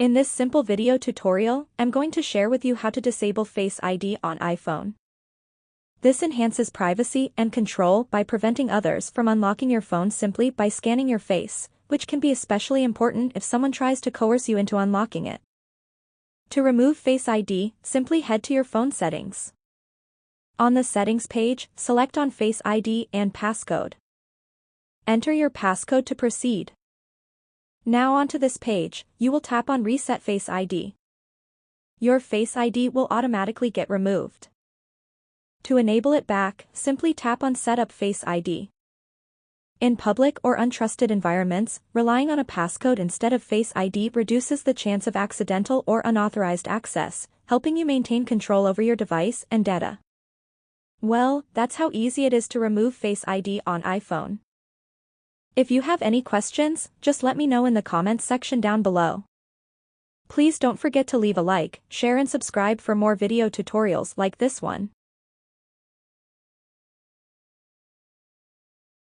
In this simple video tutorial, I'm going to share with you how to disable Face ID on iPhone. This enhances privacy and control by preventing others from unlocking your phone simply by scanning your face, which can be especially important if someone tries to coerce you into unlocking it. To remove Face ID, simply head to your phone settings. On the settings page, select on Face ID and passcode. Enter your passcode to proceed. Now onto this page, you will tap on Reset Face ID. Your Face ID will automatically get removed. To enable it back, simply tap on Set up Face ID. In public or untrusted environments, relying on a passcode instead of Face ID reduces the chance of accidental or unauthorized access, helping you maintain control over your device and data. Well, that's how easy it is to remove Face ID on iPhone. If you have any questions, just let me know in the comments section down below. Please don't forget to leave a like, share and subscribe for more video tutorials like this one.